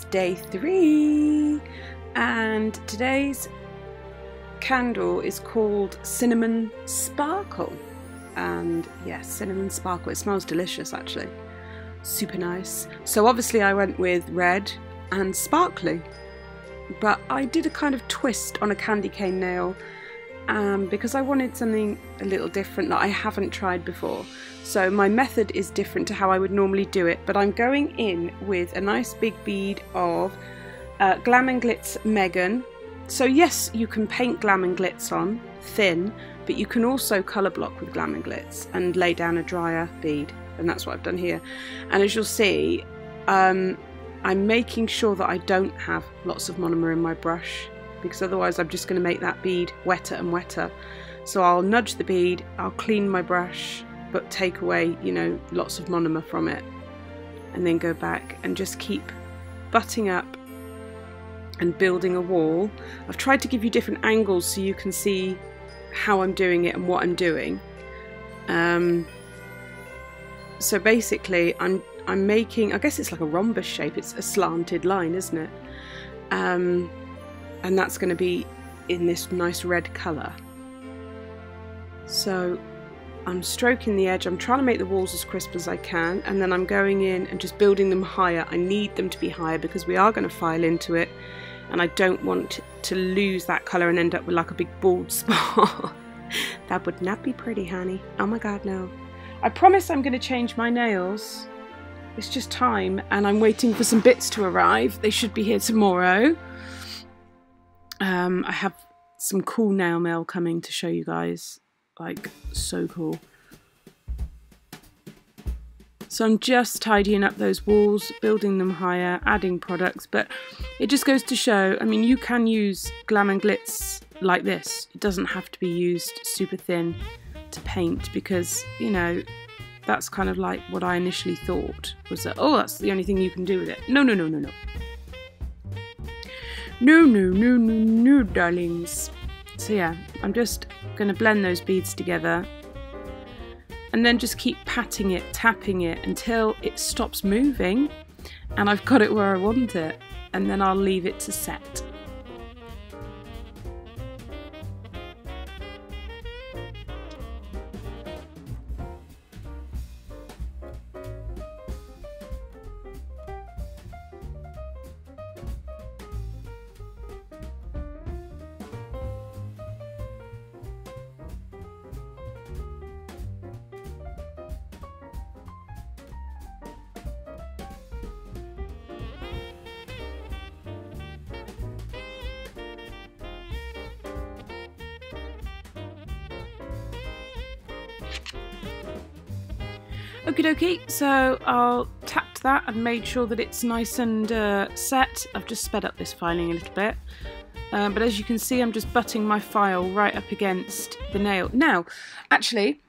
day 3 and today's candle is called Cinnamon Sparkle, and yes, cinnamon sparkle. It smells delicious actually, super nice. So obviously I went with red and sparkly, but I did a kind of twist on a candy cane nail because I wanted something a little different that I haven't tried before. So my method is different to how I would normally do it, but I'm going in with a nice big bead of Glam and Glitz Megan. So yes, you can paint Glam and Glitz on thin, but you can also colour block with Glam and Glitz and lay down a drier bead, and that's what I've done here. And as you'll see, I'm making sure that I don't have lots of monomer in my brush, because otherwise I'm just going to make that bead wetter and wetter. So I'll nudge the bead, I'll clean my brush, but take away, you know, lots of monomer from it, and then go back and just keep butting up and building a wall. I've tried to give you different angles so you can see how I'm doing it and what I'm doing. So basically I'm making, I guess it's like a rhombus shape, it's a slanted line, isn't it? And that's going to be in this nice red colour. So I'm stroking the edge, I'm trying to make the walls as crisp as I can, and then I'm going in and just building them higher. I need them to be higher because we are going to file into it, and I don't want to lose that colour and end up with like a big bald spot. That would not be pretty, honey. Oh my god, no. I promise I'm going to change my nails. It's just time, and I'm waiting for some bits to arrive. They should be here tomorrow. I have some cool nail mail coming to show you guys. Like, so cool. So I'm just tidying up those walls, building them higher, adding products, but it just goes to show, I mean, you can use Glam and Glitz like this. It doesn't have to be used super thin to paint, because, you know, that's kind of like what I initially thought, was that, oh, that's the only thing you can do with it. No, no, no, no, no. No, no, no, no, no, darlings. So yeah, I'm just going to blend those beads together and then just keep patting it, tapping it until it stops moving and I've got it where I want it, and then I'll leave it to set. Okie dokie, so I'll tapped that and made sure that it's nice and set. I've just sped up this filing a little bit, but as you can see, I'm just butting my file right up against the nail. Now, actually,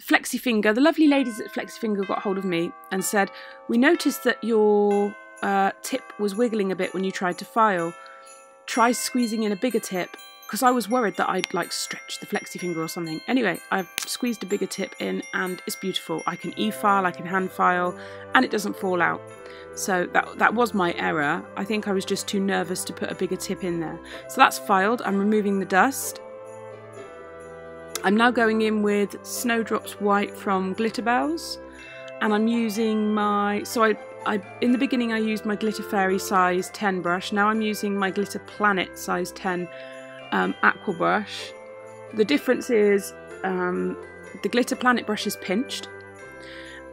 Flexifinger, the lovely ladies at Flexifinger got hold of me and said, we noticed that your tip was wiggling a bit when you tried to file. Try squeezing in a bigger tip, because I was worried that I'd like stretch the Flexifinger or something. Anyway, I've squeezed a bigger tip in and it's beautiful. I can e-file, I can hand file, and it doesn't fall out. So that was my error. I think I was just too nervous to put a bigger tip in there. So that's filed. I'm removing the dust. I'm now going in with Snowdrops White from Glitterbels, and I'm using my, so I in the beginning I used my Glitter Fairy size 10 brush. Now I'm using my Glitter Planet size 10 aqua brush. The difference is the Glitter Planet brush is pinched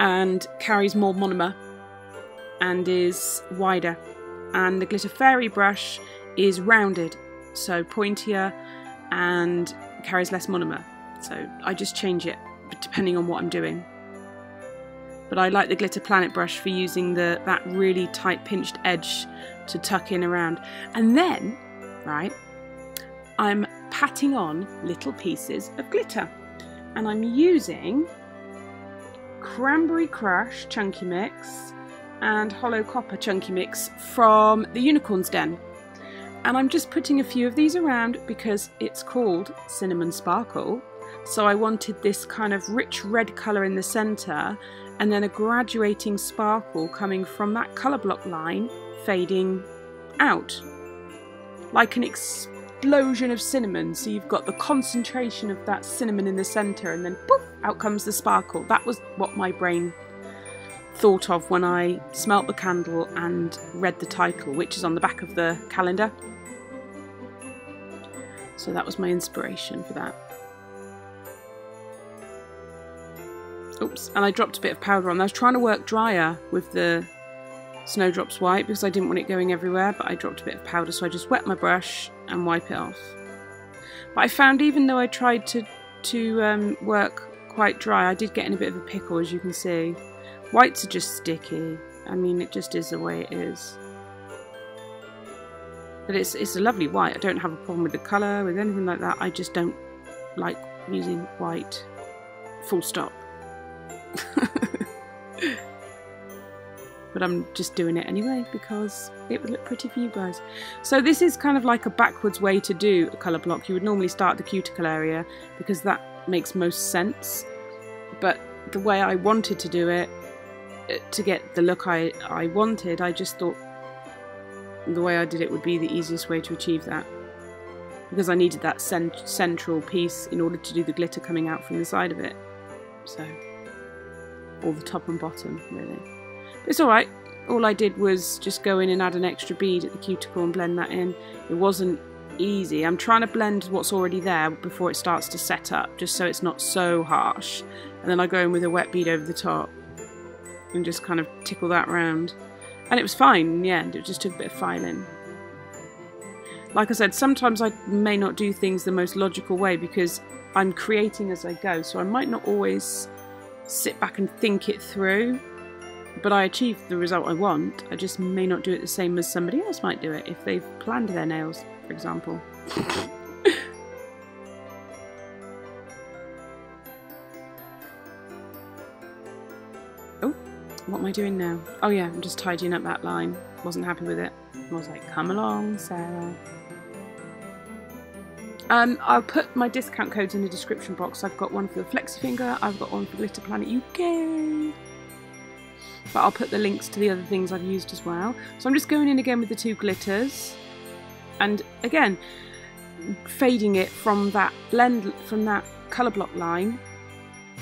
and carries more monomer and is wider, and the Glitter Fairy brush is rounded, so pointier and carries less monomer. So I just change it depending on what I'm doing. But I like the Glitter Planet brush for using that really tight pinched edge to tuck in around. And then, right, I'm patting on little pieces of glitter, and I'm using Cranberry Crush Chunky Mix and Holo Copper Chunky Mix from the Unicorn's Den, and I'm just putting a few of these around because it's called Cinnamon Sparkle, so I wanted this kind of rich red colour in the centre and then a graduating sparkle coming from that colour block line fading out like an explosion of cinnamon. So you've got the concentration of that cinnamon in the centre, and then poof, out comes the sparkle. That was what my brain thought of when I smelt the candle and read the title, which is on the back of the calendar. So that was my inspiration for that. Oops, and I dropped a bit of powder on. I was trying to work drier with the Snowdrops White because I didn't want it going everywhere, but I dropped a bit of powder, so I just wet my brush and wipe it off. But I found even though I tried to work quite dry, I did get in a bit of a pickle, as you can see. Whites are just sticky. I mean, it just is the way it is. But it's a lovely white. I don't have a problem with the colour, with anything like that. I just don't like using white. Full stop. But I'm just doing it anyway because it would look pretty for you guys. So this is kind of like a backwards way to do a colour block. You would normally start at the cuticle area because that makes most sense. But the way I wanted to do it, to get the look I wanted, I just thought the way I did it would be the easiest way to achieve that, because I needed that central piece in order to do the glitter coming out from the side of it. So, or the top and bottom, really. But it's alright. All I did was just go in and add an extra bead at the cuticle and blend that in. It wasn't easy. I'm trying to blend what's already there before it starts to set up, just so it's not so harsh. And then I go in with a wet bead over the top and just kind of tickle that round. And it was fine in the end. It just took a bit of filing. Like I said, sometimes I may not do things the most logical way because I'm creating as I go, so I might not always sit back and think it through, but I achieve the result I want. I just may not do it the same as somebody else might do it if they've planned their nails, for example. Oh, what am I doing now? Oh yeah, I'm just tidying up that line. Wasn't happy with it. I was like, come along, Sarah. I'll put my discount codes in the description box. I've got one for the Flexi Finger, I've got one for Glitter Planet UK. But I'll put the links to the other things I've used as well. So I'm just going in again with the two glitters. And again, fading it from that blend, from that colour block line.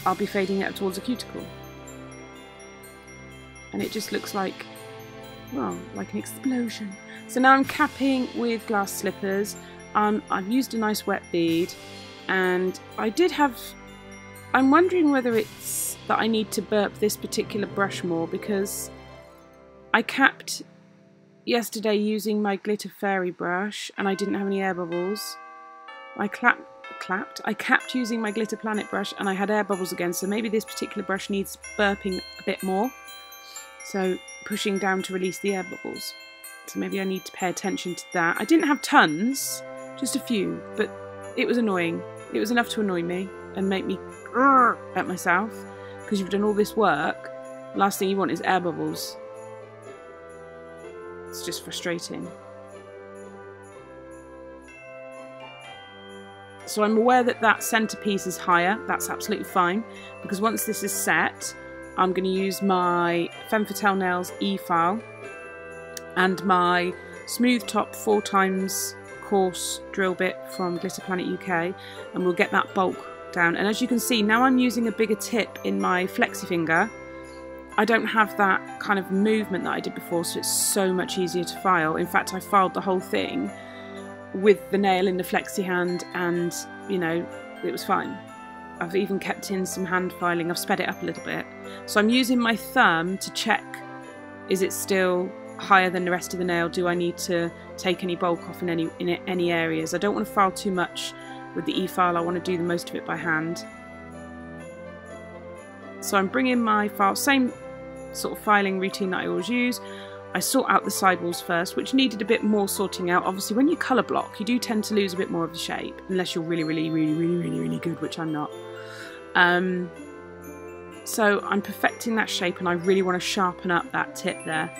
I'll be fading it up towards the cuticle. And it just looks like, well, like an explosion. So now I'm capping with glass slippers. I've used a nice wet bead, and I'm wondering whether it's that I need to burp this particular brush more, because I capped yesterday using my Glitter Fairy brush and I didn't have any air bubbles. I capped using my Glitter Planet brush and I had air bubbles again, so maybe this particular brush needs burping a bit more. So pushing down to release the air bubbles. So maybe I need to pay attention to that. I didn't have tons, just a few, but it was annoying. It was enough to annoy me and make me at myself, because you've done all this work. Last thing you want is air bubbles. It's just frustrating. So I'm aware that that centerpiece is higher. That's absolutely fine, because once this is set, I'm going to use my Femme Fatale Nails E-file and my Smooth Top 4x coarse drill bit from Glitter Planet UK, and we'll get that bulk down. And as you can see, now I'm using a bigger tip in my Flexi Finger. I don't have that kind of movement that I did before, so it's so much easier to file. In fact, I filed the whole thing with the nail in the Flexi hand, and you know, it was fine. I've even kept in some hand filing. I've sped it up a little bit. So I'm using my thumb to check, is it still higher than the rest of the nail? Do I need to take any bulk off in any areas? I don't want to file too much with the E-file. I want to do the most of it by hand. So I'm bringing my file, same sort of filing routine that I always use. I sort out the sidewalls first, which needed a bit more sorting out. Obviously, when you colour block, you do tend to lose a bit more of the shape, unless you're really good, which I'm not. So I'm perfecting that shape, and I really want to sharpen up that tip there.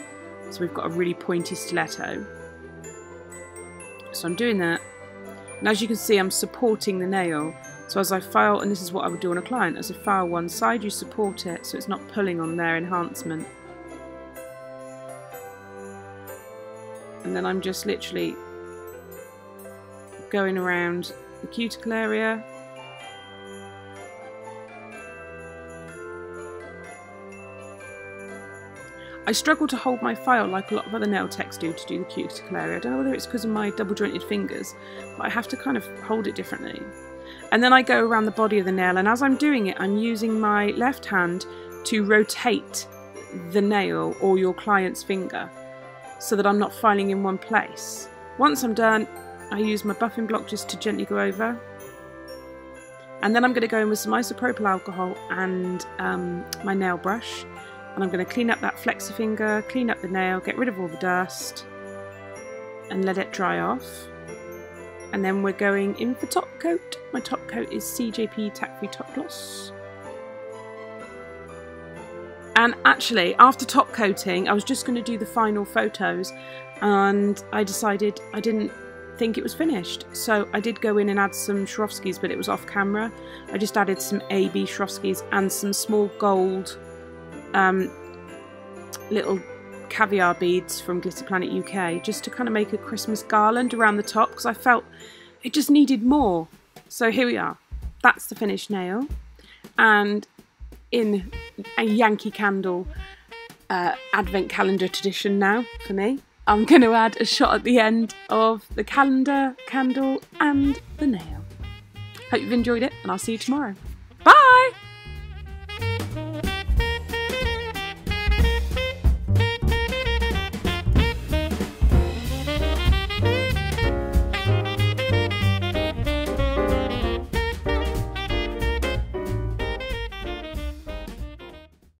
So we've got a really pointy stiletto. So I'm doing that. And as you can see, I'm supporting the nail. So as I file, and this is what I would do on a client, as I file one side, you support it so it's not pulling on their enhancement. and then I'm just literally going around the cuticle area. I struggle to hold my file like a lot of other nail techs do to do the cuticle area. I don't know whether it's because of my double jointed fingers, but I have to kind of hold it differently. And then I go around the body of the nail, and as I'm doing it, I'm using my left hand to rotate the nail or your client's finger so that I'm not filing in one place. Once I'm done, I use my buffing block just to gently go over. And then I'm going to go in with some isopropyl alcohol and my nail brush. And I'm going to clean up that flexi finger, clean up the nail, get rid of all the dust, and let it dry off. And then we're going in for top coat. My top coat is CJP Tack Free Top Gloss. And actually, after top coating, I was just going to do the final photos, and I decided I didn't think it was finished. So I did go in and add some Swarovskis, but it was off camera. I just added some AB Swarovskis and some small gold little caviar beads from Glitter Planet UK, just to kind of make a Christmas garland around the top, because I felt it just needed more. So here we are. That's the finished nail. And in a Yankee Candle advent calendar tradition now for me, I'm going to add a shot at the end of the calendar, candle and the nail. Hope you've enjoyed it, and I'll see you tomorrow.